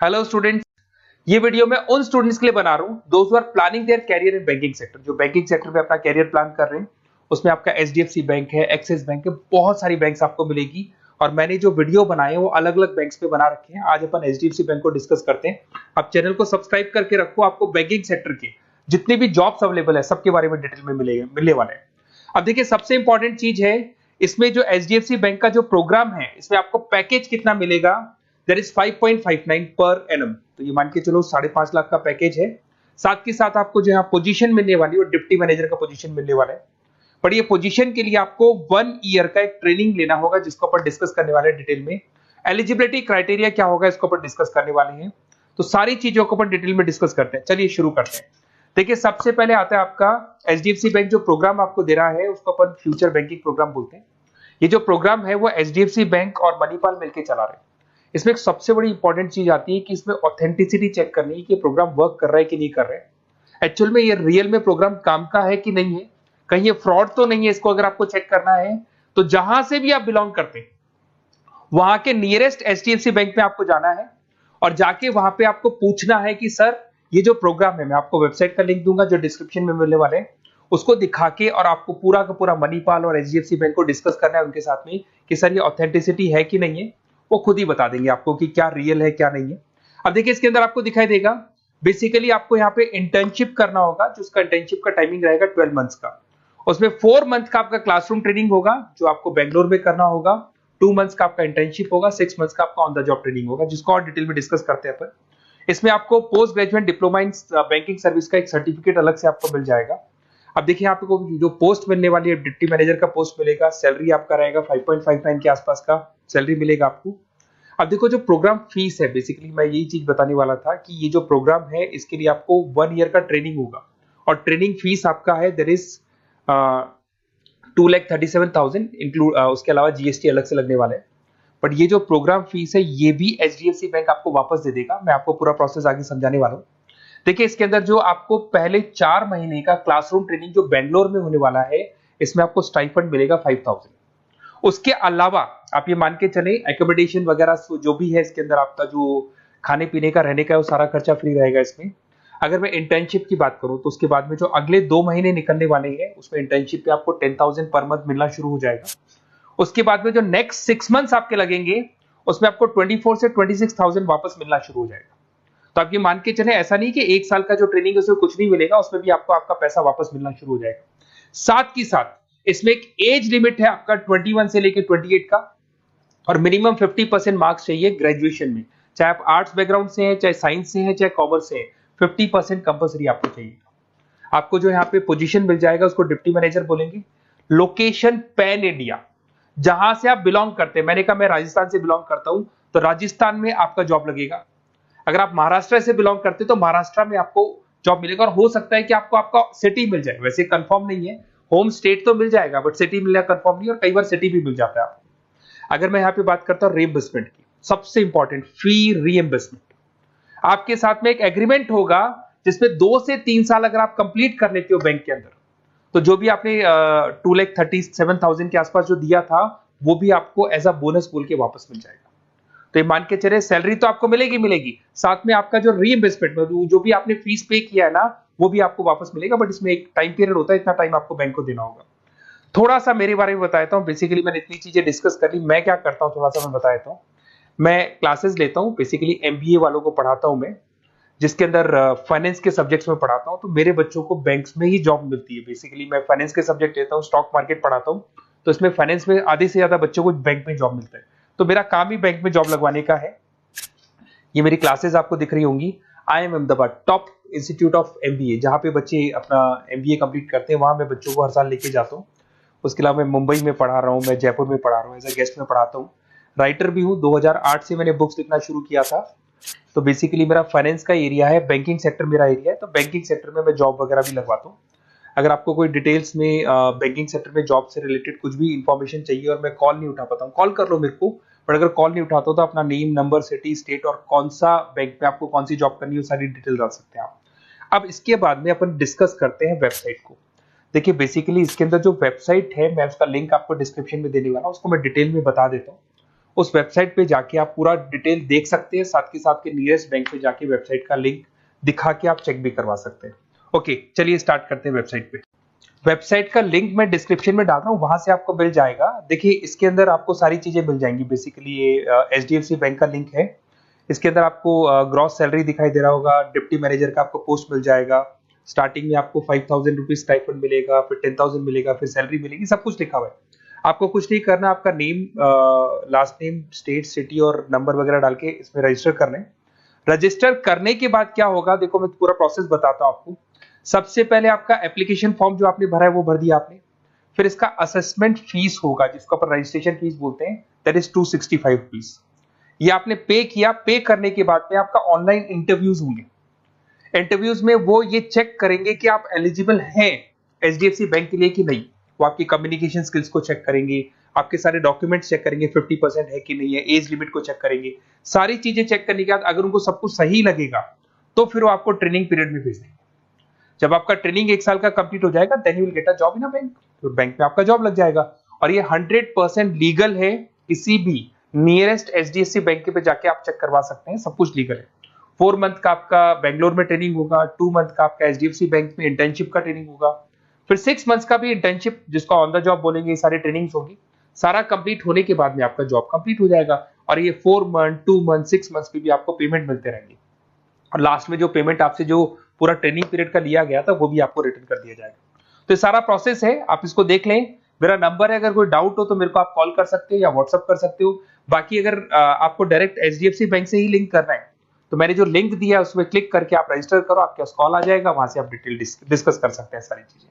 Hello students, ये video मैं उन स्टूडेंट्स के लिए बना रहा हूं those who are planning their career in banking sector, जो बैंकिंग सेक्टर में अपना कैरियर प्लान कर रहे हैं। उसमें आपका एचडीएफसी बैंक है, एक्सिस बैंक है, बहुत सारी बैंक्स आपको मिलेगी। और मैंने जो वीडियो बनाए हैं वो अलग अलग बैंक्स पे बना रखे हैं। आज अपन एचडीएफसी बैंक को डिस्कस करते हैं। आप चैनल को सब्सक्राइब करके रखो, आपको बैंकिंग सेक्टर के जितने भी जॉब्स अवेलेबल है सबके बारे में डिटेल में मिलने वाले हैं। अब देखिए, सबसे इंपॉर्टेंट चीज है इसमें जो एचडीएफसी बैंक का जो प्रोग्राम है, इसमें आपको पैकेज कितना मिलेगा, दैट इज 5.59 पर एनम। तो ये मान के चलो 5.5 लाख का पैकेज है। साथ के साथ आपको जो है पोजीशन मिलने वाली है, डिप्टी मैनेजर का पोजीशन मिलने वाला है। पर ये पोजीशन के लिए आपको 1 ईयर का एक ट्रेनिंग लेना होगा, जिसको अपन डिस्कस करने वाले हैं डिटेल में। एलिजिबिलिटी क्राइटेरिया क्या होगा, इसको अपन डिस्कस करने वाले हैं। तो सारी चीजों को अपन डिटेल में डिस्कस करते हैं। चलिए शुरू करते हैं। देखिए, सबसे पहले आता है आपका एचडीएफसी बैंक जो प्रोग्राम आपको दे रहा है, उसको अपन फ्यूचर बैंकिंग प्रोग्राम बोलते हैं। ये जो प्रोग्राम है वो एचडीएफसी बैंक और मणिपाल मिलकर चला रहे हैं। इसमें एक सबसे बड़ी इंपॉर्टेंट चीज आती है कि इसमें ऑथेंटिसिटी चेक करनी है कि प्रोग्राम वर्क कर रहा है कि नहीं कर रहा है। एक्चुअल में ये रियल में प्रोग्राम काम का है कि नहीं है, कहीं ये फ्रॉड तो नहीं है। इसको अगर आपको चेक करना है तो जहां से भी आप बिलोंग करते हैं वहां के नियरेस्ट एचडीएफसी बैंक में आपको जाना है और जाके वहां पे आपको पूछना है कि सर, ये जो प्रोग्राम है, मैं आपको वेबसाइट का लिंक दूंगा जो डिस्क्रिप्शन में मिलने वाले हैं, उसको दिखा के और आपको पूरा का पूरा मणिपाल और एचडीएफसी बैंक को डिस्कस करना है उनके साथ में कि सर ये ऑथेंटिसिटी है कि नहीं है। वो खुद ही बता देंगे आपको कि क्या रियल है क्या नहीं है। अब देखिए, इसके अंदर आपको दिखाई देगा बेसिकली आपको यहाँ पे इंटर्नशिप करना होगा, जिसका इंटर्नशिप का टाइमिंग रहेगा 12 मंथ्स का। उसमें 4 मंथ का आपका क्लासरूम ट्रेनिंग होगा जो आपको बेंगलोर में करना होगा। 2 मंथ्स का आपका इंटर्नशिप होगा, 6 मंथ्स का आपका ऑन द जॉब ट्रेनिंग होगा, जिसको और डिटेल में डिस्कस करते हैं अपन। इसमें आपको post graduate diploma in banking service का एक सर्टिफिकेट अलग से आपको मिल जाएगा। अब देखिए, आपको जो पोस्ट मिलने वाली है, डिप्टी मैनेजर का पोस्ट मिलेगा। सैलरी आपका रहेगा 5.59 के आसपास का सैलरी मिलेगा आपको। अब देखो, जो प्रोग्राम फीस है, बेसिकली मैं यही चीज बताने वाला था कि ये जो प्रोग्राम है इसके लिए आपको 1 ईयर का ट्रेनिंग होगा और ट्रेनिंग फीस आपका है देयर इज 2,37,000 इंक्लूड, उसके अलावा जीएसटी अलग से लगने वाला है। बट ये जो प्रोग्राम फीस है ये भी एचडीएफसी बैंक आपको वापस दे देगा। मैं आपको पूरा प्रोसेस आगे समझाने वाला हूँ। देखिए, इसके अंदर जो आपको पहले 4 महीने का क्लासरूम ट्रेनिंग जो बेंगलोर में होने वाला है, इसमें आपको स्टाइपेंड मिलेगा 5,000। उसके अलावा आप ये मान के चले एकोमोडेशन वगैरह जो भी है इसके अंदर, आपका जो खाने पीने का रहने का है वो सारा खर्चा फ्री रहेगा इसमें। अगर मैं इंटर्नशिप की बात करूं तो उसके बाद में जो अगले 2 महीने निकलने वाले हैं उसमें इंटर्नशिप पे आपको 10,000 पर मंथ मिलना शुरू हो जाएगा। उसके बाद में जो नेक्स्ट 6 मंथ्स आपके लगेंगे उसमें आपको 24 से 26,000 वापस मिलना शुरू हो जाएगा। तो आप ये मान के चले, ऐसा नहीं कि 1 साल का जो ट्रेनिंग है उसमें कुछ नहीं मिलेगा, उसमें भी आपको आपका पैसा वापस मिलना शुरू हो जाएगा। साथ ही साथ इसमें एक एज लिमिट है आपका 21 से लेकर 28 का, और मिनिमम 50% मार्क्स चाहिए ग्रेजुएशन में। चाहे आप आर्ट्स बैकग्राउंड से हैं, चाहे साइंस से हैं, चाहे कॉमर्स से हैं, 50% कंपल्सरी आपको चाहिए। आपको जो यहाँ पे पोजीशन मिल जाएगा उसको डिप्टी मैनेजर बोलेंगे। लोकेशन पैन इंडिया, जहां से आप बिलोंग करते हैं। मैंने कहा मैं राजस्थान से बिलोंग करता हूं तो राजस्थान में आपका जॉब लगेगा। अगर आप महाराष्ट्र से बिलोंग करते हैं तो महाराष्ट्र में आपको जॉब मिलेगा। और हो सकता है कि आपको आपका सिटी मिल जाए, वैसे कंफर्म नहीं है, होम स्टेट तो मिल जाएगा बट सिटी मिलना कंफर्म नहीं, और कई बार सिटी भी मिल जाता है आपको। अगर मैं यहाँ पे बात करता हूँ रीइंबर्समेंट की, सबसे इंपॉर्टेंट फी रीइंबर्समेंट। आपके साथ में एक एग्रीमेंट होगा जिसमें 2 से 3 साल अगर आप कंप्लीट कर लेते हो बैंक के अंदर, तो जो भी आपने 2,37,000 के आसपास जो दिया था वो भी आपको एज अ बोनस बोल के वापस मिल जाएगा। तो ये मान के चले, सैलरी तो आपको मिलेगी, साथ में आपका जो रीइंबर्समेंट में जो भी आपने फीस पे किया है ना वो भी आपको वापस मिलेगा। बट इसमें एक टाइम पीरियड होता है, इतना टाइम आपको बैंक को देना होगा। थोड़ा सा मेरे बारे में बताता हूँ। बेसिकली मैंने इतनी चीजें डिस्कस कर ली, मैं क्या करता हूँ थोड़ा सा मैं बता देता हूँ। मैं क्लासेस लेता हूँ, बेसिकली एमबीए वालों को पढ़ाता हूँ मैं, जिसके अंदर फाइनेंस के सब्जेक्ट्स में पढ़ाता हूँ। तो मेरे बच्चों को बैंक्स में ही जॉब मिलती है। बेसिकली मैं फाइनेंस के सब्जेक्ट लेता हूँ, स्टॉक मार्केट पढ़ाता हूँ, तो इसमें फाइनेंस में आधे से ज्यादा बच्चों को बैंक में जॉब मिलता है। तो मेरा काम ही बैंक में जॉब लगवाने का है। ये मेरी क्लासेस आपको दिख रही होंगी। I am Ahmedabad top institute of MBA, जहां पे बच्चे अपना एमबीए कंप्लीट करते हैं, वहां मैं बच्चों को हर साल लेके जाता हूँ। उसके अलावा मैं मुंबई में पढ़ा रहा हूँ, मैं जयपुर में पढ़ा रहा हूँ, एज अ गेस्ट में पढ़ाता हूँ। राइटर भी हूँ, 2008 से मैंने बुक्स लिखना शुरू किया था। तो बेसिकली मेरा फाइनेंस का एरिया है, बैंकिंग सेक्टर मेरा एरिया है, तो बैंकिंग सेक्टर में मैं जॉब वगैरह भी लगवाता हूँ। अगर आपको कोई डिटेल्स में बैंकिंग सेक्टर में जॉब से रिलेटेड कुछ भी इंफॉर्मेशन चाहिए और मैं कॉल नहीं उठा पाता हूँ, कॉल कर लो मेरे को। बट अगर कॉल नहीं उठाता तो अपना नेम, नंबर, सिटी, स्टेट और कौन सा बैंक में आपको कौन सी जॉब करनी है वो सारी डिटेल डाल सकते हैं आप। अब इसके बाद में अपन डिस्कस करते हैं वेबसाइट को। देखिए, बेसिकली इसके अंदर जो वेबसाइट है, मैं उसका लिंक आपको डिस्क्रिप्शन में देने वाला हूँ, उसको मैं डिटेल में बता देता हूँ। उस वेबसाइट पे जाके आप पूरा डिटेल देख सकते हैं, साथ के साथ के नियरेस्ट बैंक पे जाके वेबसाइट का लिंक दिखा के आप चेक भी करवा सकते हैं। ओके, चलिए स्टार्ट करते हैं वेबसाइट पे। वेबसाइट का लिंक मैं डिस्क्रिप्शन में डाल रहा हूँ, वहां से आपको मिल जाएगा। देखिए इसके अंदर आपको सारी चीजें मिल जाएंगी। बेसिकली ये एचडीएफसी बैंक का लिंक है। इसके अंदर आपको ग्रॉस सैलरी दिखाई दे रहा होगा, डिप्टी मैनेजर का आपको पोस्ट मिल जाएगा। स्टार्टिंग में आपको 5,000 रुपीज स्टाइपेंड मिलेगा, फिर 10,000 मिलेगा, फिर सैलरी मिलेगी, सब कुछ लिखा हुआ है। आपको कुछ नहीं करना, आपका name, last name, state, city और नंबर वगैरह डाल के इसमें रजिस्टर करना है। रजिस्टर करने के बाद क्या होगा, देखो मैं पूरा प्रोसेस बताता हूं आपको। सबसे पहले आपका एप्लीकेशन फॉर्म जो आपने भरा है वो भर दिया आपने। फिर इसका असेसमेंट फीस होगा, जिसको अपन रजिस्ट्रेशन फीस बोलते हैं, दैट इज 265 रुपीज। ये आपने पे किया। पे करने के बाद में आपका ऑनलाइन इंटरव्यूज होंगे। इंटरव्यूज में वो ये चेक करेंगे कि आप एलिजिबल हैं एचडीएफसी बैंक के लिए कि नहीं। वो आपकी कम्युनिकेशन स्किल्स को चेक करेंगे, आपके सारे डॉक्यूमेंट्स चेक करेंगे, 50% है कि नहीं है, एज लिमिट को चेक करेंगे। सारी चीजें चेक करने के बाद अगर उनको सब कुछ सही लगेगा तो फिर वो आपको ट्रेनिंग पीरियड में भेज देंगे। जब आपका ट्रेनिंग 1 साल का कंप्लीट हो जाएगा, then you will get a job in a bank. तो बैंक में आपका जॉब लग जाएगा। और ये 100% लीगल है। किसी भी नियरेस्ट एचडीएफसी बैंक पे जाके आप चेक करवा सकते हैं, सब कुछ लीगल है। 4 मंथ का आपका बेंगलोर में ट्रेनिंग होगा, 2 मंथ का आपका एचडीएफसी बैंक में इंटर्नशिप का ट्रेनिंग होगा, फिर 6 मंथ्स का भी इंटर्नशिप, जिसको ऑन द जॉब बोलेंगे, सारी ट्रेनिंग्स होगी। सारा कंप्लीट होने के बाद में आपका जॉब कंप्लीट हो जाएगा। और ये 4 मंथ, 2 मंथ, 6 मंथ्स पे भी आपको पेमेंट मिलते रहेंगे। और लास्ट में जो पेमेंट आपसे जो पूरा ट्रेनिंग पीरियड का लिया गया था वो भी आपको रिटर्न कर दिया जाएगा। तो ये सारा प्रोसेस है, आप इसको देख लें। मेरा नंबर है, अगर कोई डाउट हो तो मेरे को आप कॉल कर सकते हो या व्हाट्सअप कर सकते हो। बाकी अगर आपको डायरेक्ट एचडीएफसी बैंक से ही लिंक करना है तो मैंने जो लिंक दिया है उसमें क्लिक करके आप रजिस्टर करो, आपके पास कॉल आ जाएगा, वहां से आप डिटेल डिस्कस कर सकते हैं सारी चीजें।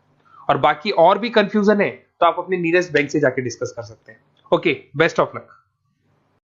और बाकी और भी कंफ्यूजन है तो आप अपने नियरेस्ट बैंक से जाके डिस्कस कर सकते हैं। Okay, best of luck.